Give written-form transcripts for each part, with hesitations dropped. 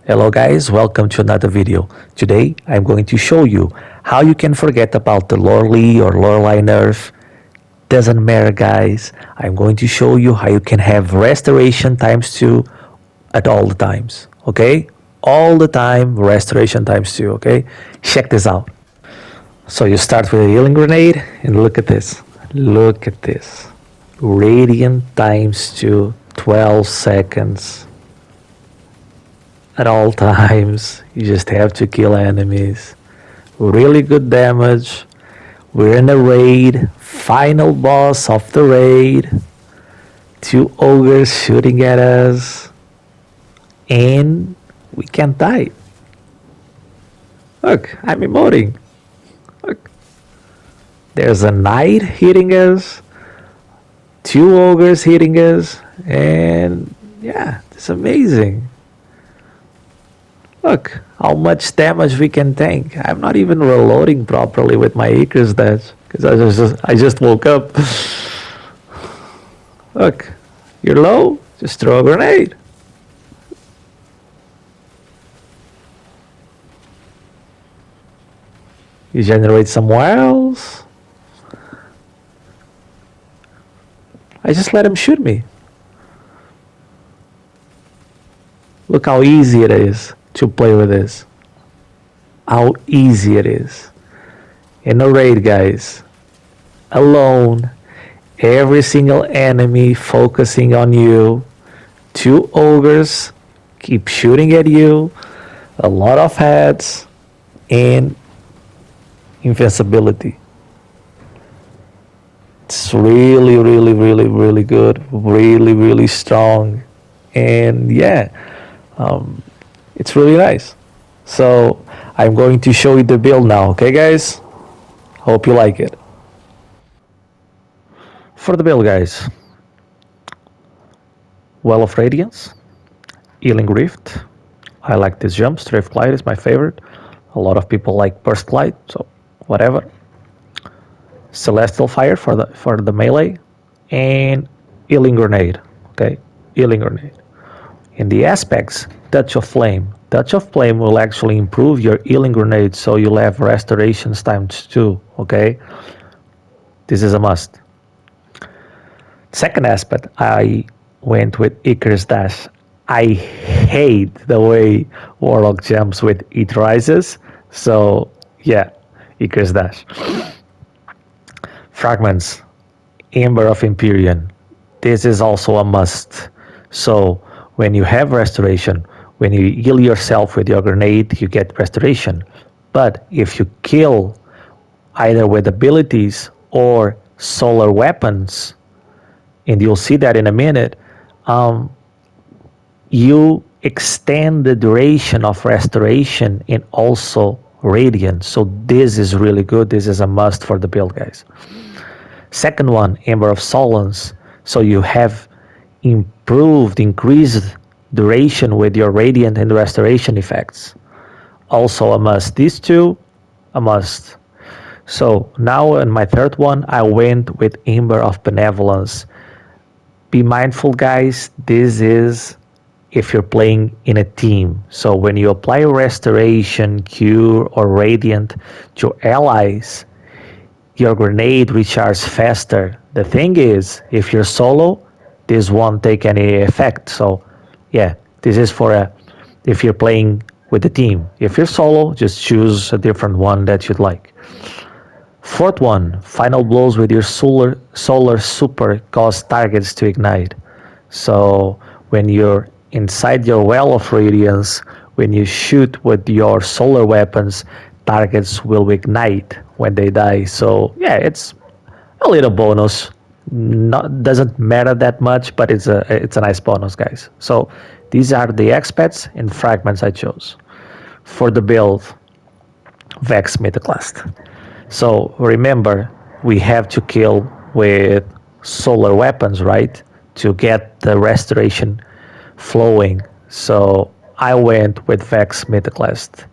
Hello guys, welcome to another video. Today I'm going to show you how you can forget about the Loreley or Lorelei nerf. Doesn't matter guys, I'm going to show you how you can have restoration times 2 at all the times, okay? All the time, restoration times 2, okay? Check this out. So you start with a healing grenade and look at this. Look at this. Radiant times 2, 12 seconds. At all times, you just have to kill enemies. Really good damage. We're in a raid. Final boss of the raid. 2 ogres shooting at us. And we can't die. Look, I'm emoting. Look. There's a knight hitting us. 2 ogres hitting us. And yeah, it's amazing. Look how much damage we can tank. I'm not even reloading properly with my acres dash because I just woke up. Look, you're low, just throw a grenade. You generate some wells. I just let him shoot me. Look how easy it is to play with this. How easy it is. In a raid, guys. Alone. Every single enemy focusing on you. 2 ogres keep shooting at you. A lot of heads. And invincibility. It's really, really, really, really good. Really, really strong. And yeah. It's really nice. So I'm going to show you the build now, okay guys? Hope you like it. For the build guys, Well of Radiance, Healing Rift. I like this jump, Strafe Glide is my favorite. A lot of people like Burst Glide, so whatever. Celestial Fire for the melee, and Healing Grenade, okay? Healing Grenade. In the aspects, Touch of Flame. Touch of Flame will actually improve your healing grenade, so you'll have restorations times 2, okay? This is a must. Second aspect, I went with Icarus Dash. I hate the way Warlock jumps with It Rises, so yeah, Icarus Dash. Fragments, Ember of Empyrean. This is also a must. So when you have restoration, when you heal yourself with your grenade, you get restoration. But if you kill either with abilities or solar weapons, and you'll see that in a minute, you extend the duration of restoration and also radiant. So this is really good. This is a must for the build, guys. Second one, Ember of Solence. So you have increased duration with your radiant and restoration effects. Also a must. These two, a must. So now in my third one, I went with Ember of Benevolence. Be mindful, guys. This is if you're playing in a team. So when you apply Restoration, Cure, or Radiant to allies, your grenade recharges faster. The thing is, if you're solo, this won't take any effect. So yeah, this is for if you're playing with the team. If you're solo, just choose a different one that you'd like. Fourth one, Final Blows with your solar super cause targets to ignite. So when you're inside your Well of Radiance, when you shoot with your solar weapons, targets will ignite when they die. So yeah, it's a little bonus. Doesn't matter that much, but it's a nice bonus, guys. So these are the experts and fragments I chose for the build. Vex Mythoclast. So remember, we have to kill with solar weapons, right? To get the restoration flowing. So I went with Vex Mythoclast.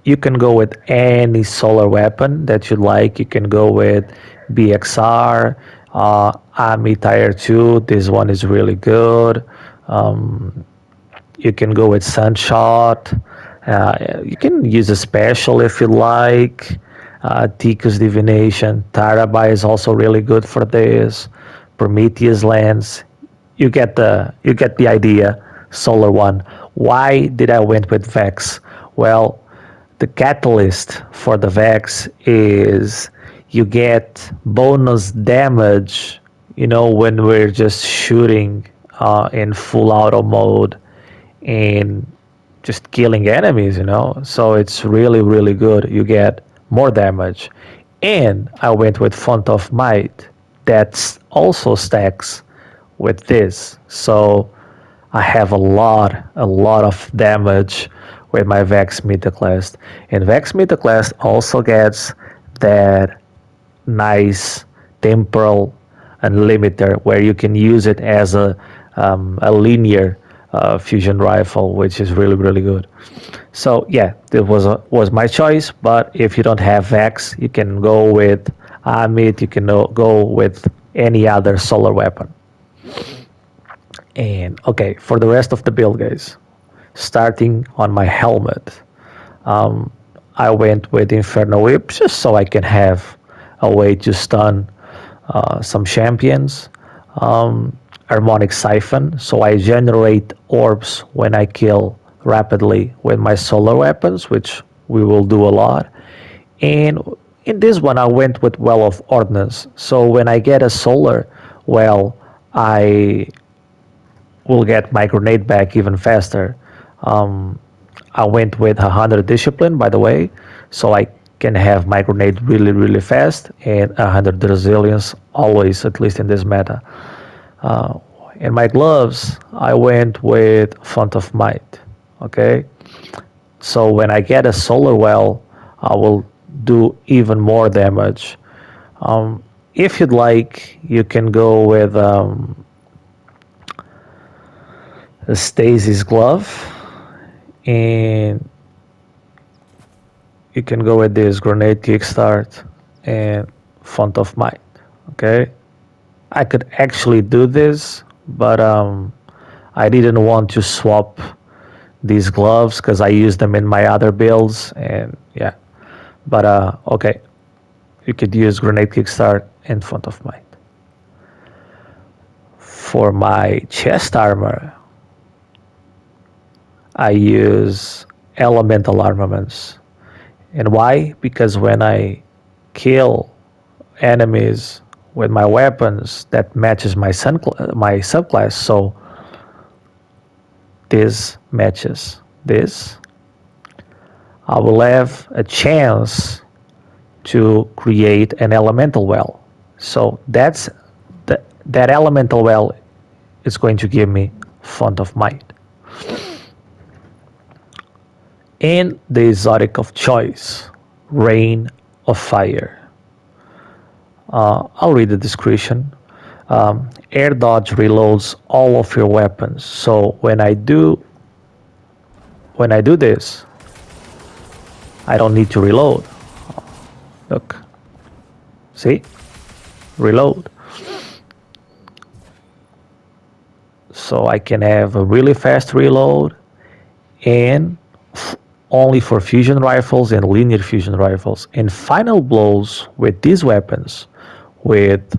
You can go with any solar weapon that you like. You can go with BXR, Ami Tire 2. This one is really good. You can go with Sunshot. You can use a special if you like. Tikus Divination. Tarabai is also really good for this. Prometheus Lens. You get the idea. Solar One. Why did I went with Vex? Well, the catalyst for the Vex is you get bonus damage, when we're just shooting in full auto mode and just killing enemies, So it's really, really good. You get more damage. And I went with Font of Might. That also stacks with this. So I have a lot of damage with my Vex Mythoclast. And Vex Mythoclast also gets that nice temporal unlimiter where you can use it as a linear fusion rifle, which is really, really good. So yeah, that was my choice. But if you don't have Vex, you can go with Amit. You can go with any other solar weapon. And okay, for the rest of the build, guys, starting on my helmet, um, I went with Inferno Whip just so I can have a way to stun some champions. Harmonic Siphon, so I generate orbs when I kill rapidly with my solar weapons, which we will do a lot. And in this one, I went with Well of Ordnance. So when I get a solar well, I will get my grenade back even faster. Um, I went with 100 discipline, by the way, so I can have my grenade really, really fast, and 100 resilience always, at least in this meta. Uh, in my gloves, I went with Font of Might. Okay, so when I get a solar well, I will do even more damage. If you'd like, you can go with a Stasis glove, and you can go with this grenade kickstart and Font of Might. Okay, I could actually do this, but I didn't want to swap these gloves because I use them in my other builds, and yeah. But okay, you could use grenade kickstart and Font of Might. For my chest armor, I use elemental armaments. And why? Because when I kill enemies with my weapons, that matches my subclass. So this matches this. I will have a chance to create an elemental well. So that elemental well is going to give me Font of Might. And the exotic of choice, Rain of Fire. I'll read the description. Air dodge reloads all of your weapons. So when I do this, I don't need to reload. Look, see, reload. So I can have a really fast reload, and only for fusion rifles and linear fusion rifles. And final blows with these weapons, with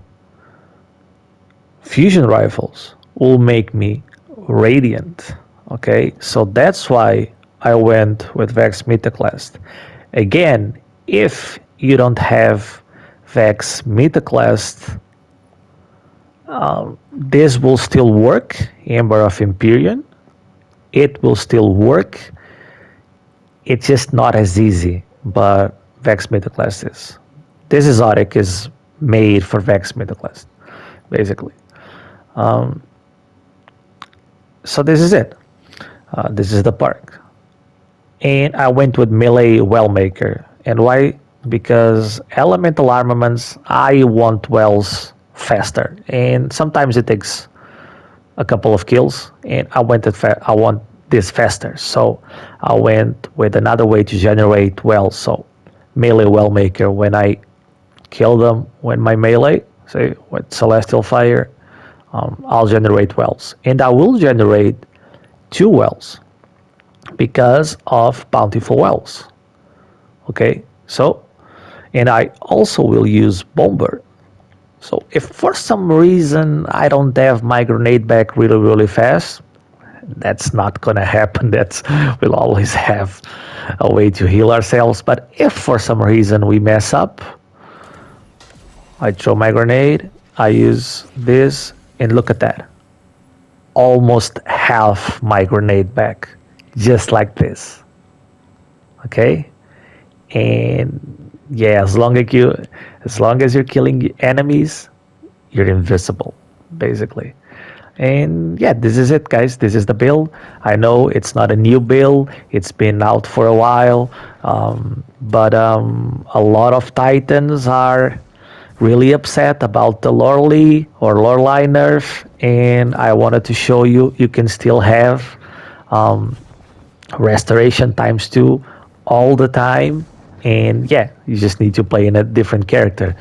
fusion rifles, will make me radiant. Okay, so that's why I went with Vex Mythoclast. Again, if you don't have Vex Mythoclast, this will still work. Amber of Empyrean, it will still work. It's just not as easy, but Vex Mythoclast is. This exotic is made for Vex Mythoclast, basically. So this is it. This is the park. And I went with Melee Wellmaker. And why? Because elemental armaments, I want wells faster. And sometimes it takes a couple of kills, and I want this faster. So I went with another way to generate wells. So Melee Wellmaker, when I kill them when my melee, say with Celestial Fire, I'll generate wells. And I will generate 2 wells because of bountiful wells. Okay, so and I also will use bomber. So if for some reason I don't have my grenade back really fast, that's not gonna happen. That's we'll always have a way to heal ourselves. But if for some reason we mess up, I throw my grenade, I use this, and look at that. Almost half my grenade back. Just like this. Okay? And yeah, as long as you're killing enemies, you're invisible, basically. And yeah, this is it, guys. This is the build. I know it's not a new build, it's been out for a while, but a lot of Titans are really upset about the Loreley or Lorelei nerf, and I wanted to show you you can still have um, restoration times 2 all the time, and yeah, you just need to play in a different character.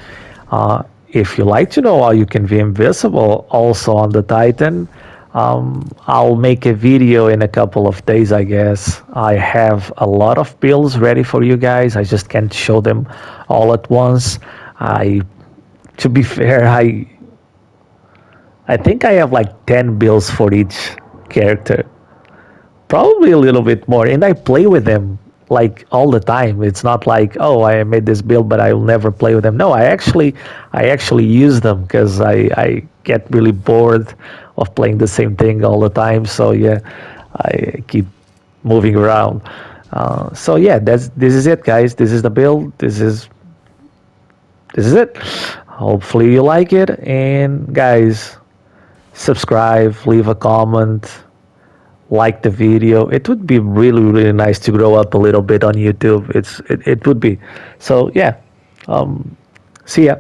If you like to know how you can be invisible also on the Titan, I'll make a video in a couple of days, I guess. I have a lot of builds ready for you guys. I just can't show them all at once. I, to be fair, I think I have like 10 builds for each character, probably a little bit more, and I play with them like all the time. It's not like, oh, I made this build but I will never play with them. No, I actually use them because I get really bored of playing the same thing all the time. So yeah, I keep moving around. So yeah, this is it, guys. This is the build. This is it. Hopefully you like it, and guys, subscribe, leave a comment, like the video. It would be really nice to grow up a little bit on YouTube. It would be. So yeah, see ya.